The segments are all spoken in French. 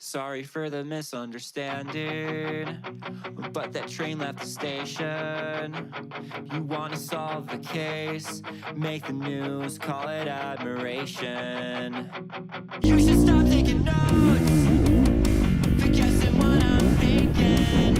Sorry for the misunderstanding, but that train left the station. You wanna solve the case, make the news, call it admiration. You should stop taking notes, but guessing what I'm thinking.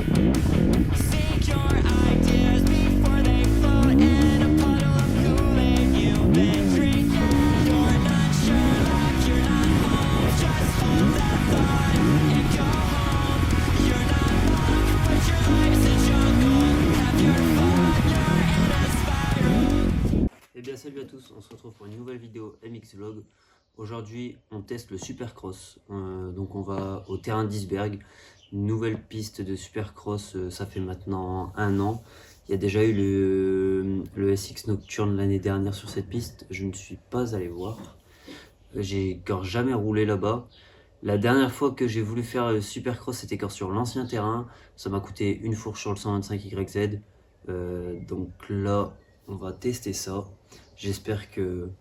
Sink your ideas before they float in a puddle of Kool-Aid you've been drinking. You're not Sherlock, you're not Holmes, just hold that thought and go home. You're not Monk, but your life's a jungle. Have your fun, you're in a spiral. Eh bien salut à tous, on se retrouve pour une nouvelle vidéo MX Vlog. Aujourd'hui on teste le Supercross, donc on va au terrain d'Isberg, une nouvelle piste de Supercross, ça fait maintenant 1 an. Il y a déjà eu le SX Nocturne l'année dernière sur cette piste, je ne suis pas allé voir. J'ai encore jamais roulé là-bas. La dernière fois que j'ai voulu faire le Supercross c'était encore sur l'ancien terrain, ça m'a coûté une fourche sur le 125YZ, donc là on va tester ça. J'espère que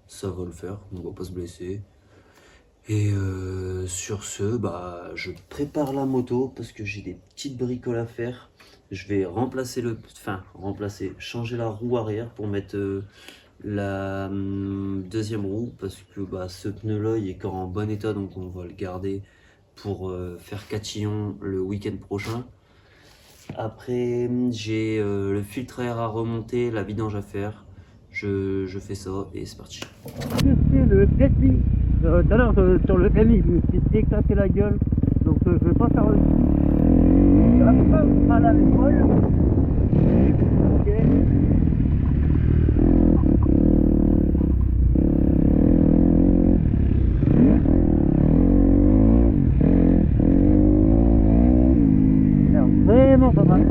ça va le faire, on va pas se blesser. Et sur ce, je prépare la moto parce que j'ai des petites bricoles à faire. Je vais changer la roue arrière pour mettre la deuxième roue parce que ce pneu là il est encore en bon état, donc on va le garder pour faire catillon le week-end prochain. Après j'ai le filtre à air à remonter, la vidange à faire. Je fais ça et c'est parti. C'est le Gatsby. Tout à l'heure sur le MX, je me suis éclaté la gueule, donc je vais pas faire le mal à l'épaule. Ok. Vraiment pas mal.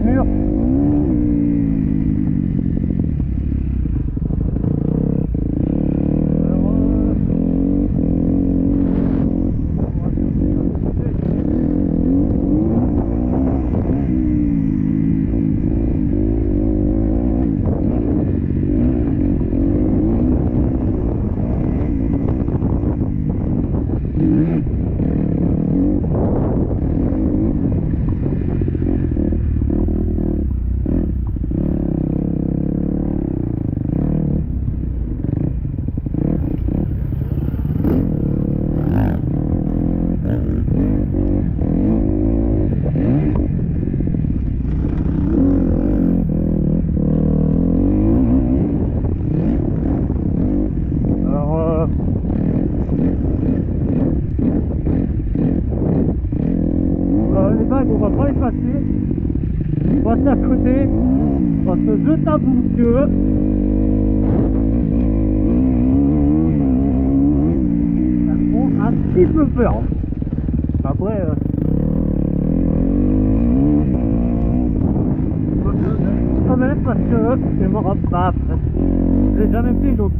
Mur. On va pas les passer, on va passer à côté, on va se jeter un bout de queue. Ça prend un petit peu peur. Après, quand même parce que c'est mort pas après. Je l'ai jamais fait donc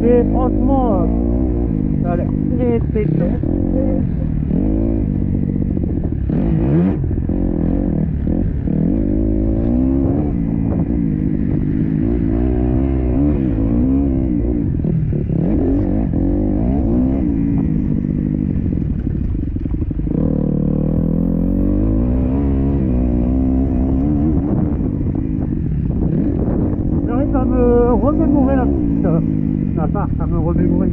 et franchement ça a l'air très bien. J'arrive à me remémorer la piste. À me remémorer.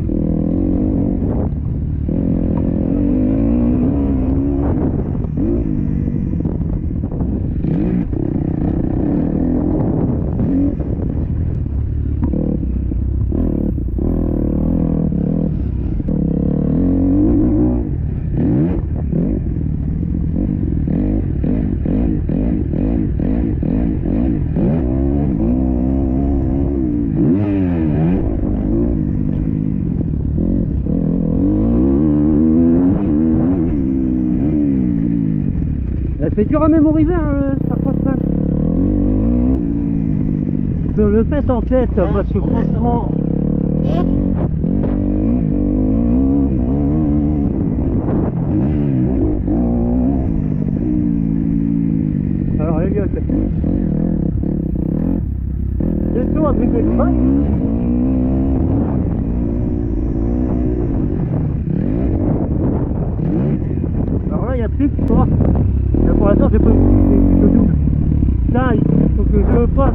C'est dur à mémoriser ça passe pas. Je le fais en tête parce que franchement régler le bac. Alors là, il y a plus que toi. Mais pour l'instant, j'ai pas utilisé le double. Là, il faut que je passe.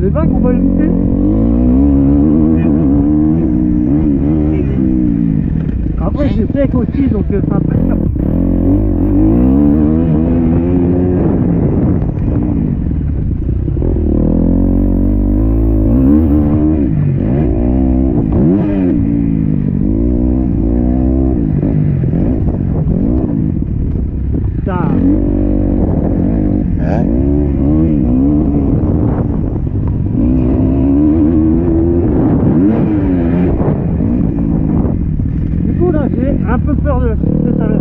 Les vagues, on va éviter. Après, c'est sec aussi, donc c'est un peu dur. Du coup là j'ai un peu peur de tout à l'heure.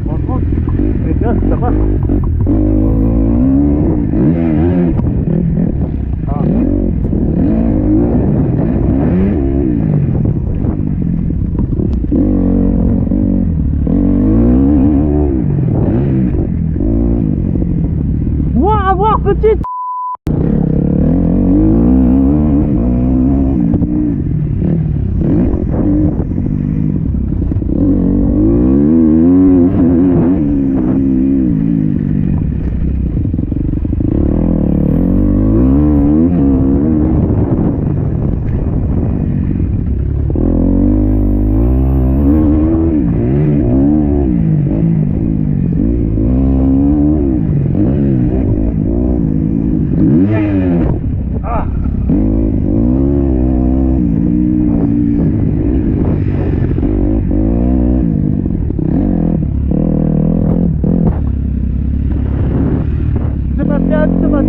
Franchement, c'est bien si ça passe. Ah. Moi à voir petite.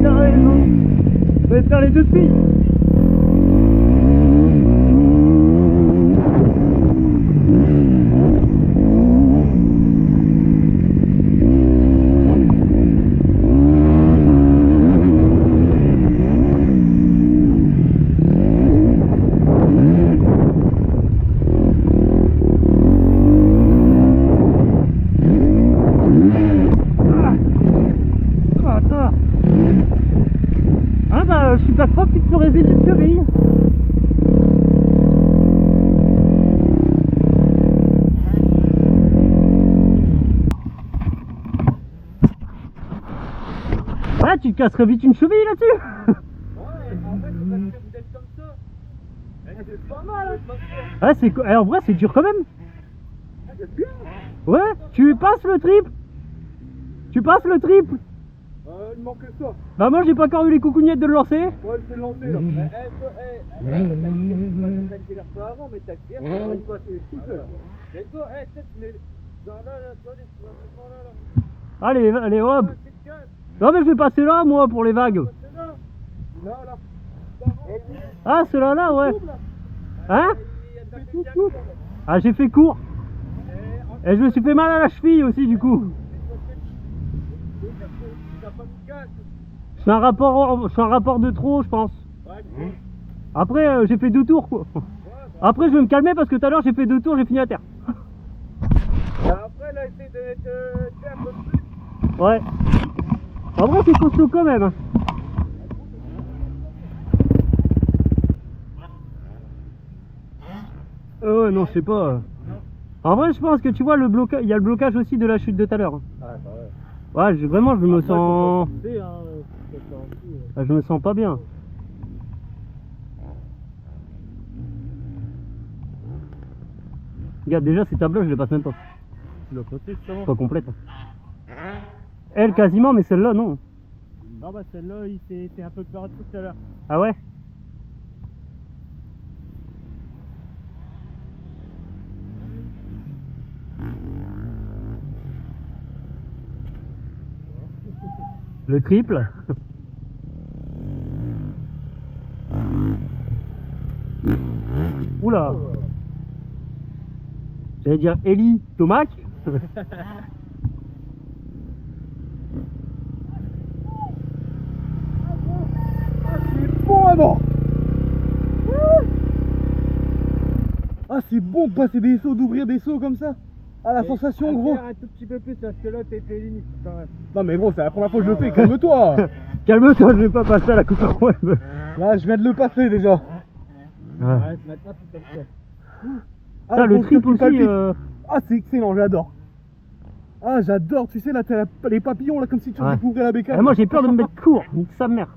T'as raison. Je vais faire les deux filles. Ah bah je suis pas trop petite sur résidu de cheville. Ouais, tu te casserais vite une cheville là-dessus. Ouais, en fait, parce que vous êtes comme ça. C'est pas mal, hein. Ouais, c'est en vrai c'est dur quand même. C'est bien. Ouais, tu passes le triple. Tu passes le triple. Il manque ça. Bah moi j'ai pas encore eu les coucougnettes de le lancer. Ouais, c'est lancé là. T'accélères pas avant, mais t'accélères. Une fois, c'est tout seul. Let's go, peut-être, mais. Là, attendez, tu vas me prendre là. Allez, allez hop. C'est calme. Non mais je vais passer là moi pour les vagues. C'est là. Là. Ah c'est là ouais. Hein? Il y a tout. Ah j'ai fait court. Et je me suis fait mal à la cheville aussi du coup. Je suis un rapport de trop je pense. Après j'ai fait 2 tours quoi. Après je vais me calmer parce que tout à l'heure j'ai fait 2 tours, j'ai fini à terre. Après là, essaye de te un peu plus. Ouais. En vrai c'est costaud quand même. Hein. Ouais non je sais pas. En vrai je pense que tu vois le blocage, il y a le blocage aussi de la chute de tout à l'heure. Ouais vraiment je me sens. Je me sens pas bien. Regarde déjà ces tableaux je les passe même pas. Tu l'as passé justement. Pas complète. Elle quasiment mais celle-là non. Non bah celle-là il s'est un peu perdu tout à l'heure. Ah ouais? Le triple. Oula. J'allais dire Eli Tomac. C'est bon à mort. Ah c'est bon de passer des sauts, d'ouvrir des sauts comme ça. Ah la sensation gros. Un tout petit peu plus parce que là t'étais limite quand même. Non mais gros c'est la première fois que je le fais, calme-toi. Calme-toi, je vais pas passer à la coupe à web. Là je viens de le passer déjà. Ouais. Ouais, maintenant tu peux le faire. Ah, Ça, le gros, triple cœur qui aussi. palpite. Ah c'est excellent, j'adore. Ah j'adore, tu sais là t'as les papillons là comme si tu Ouais. découvrais la bécane. Moi j'ai peur de me mettre court, nique sa mère.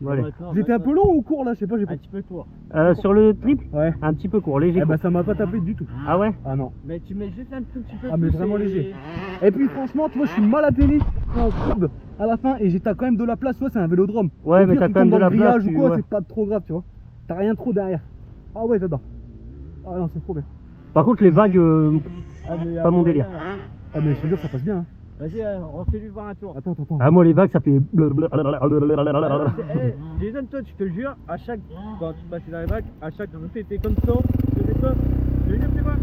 Bon, allez. J'étais un peu long ou court là, je sais pas, j'ai pas. Un petit peu court. Sur le triple, Ouais. un petit peu court, léger. Eh bah court. ça m'a pas tapé du tout. Ah ouais. Ah non. Mais tu mets juste un tout petit peu Ah mais plus vraiment et- léger. Et puis franchement, tu vois, je suis mal atterri en courbe à la fin et j'ai quand même de la place, tu vois, c'est un vélodrome. Ouais, Au mais pire, t'as tu quand même tombes de dans la le grillage place. ou quoi, ouais. c'est pas trop grave, tu vois. T'as rien trop derrière. Ah ouais, j'adore. Ah non, c'est trop bien. Par contre, les vagues, Ah, mais pas mon après, délire. Ah mais je te jure, ça passe bien. Hein. Vas-y, refais-lui voir un tour. Attends. Ah, moi les vagues ça fait. Jason, toi, tu te le jure, à chaque. Quand tu passes dans les vagues, à chaque montée, t'es comme ça, tu fais ça. Je te jure, c'est quoi?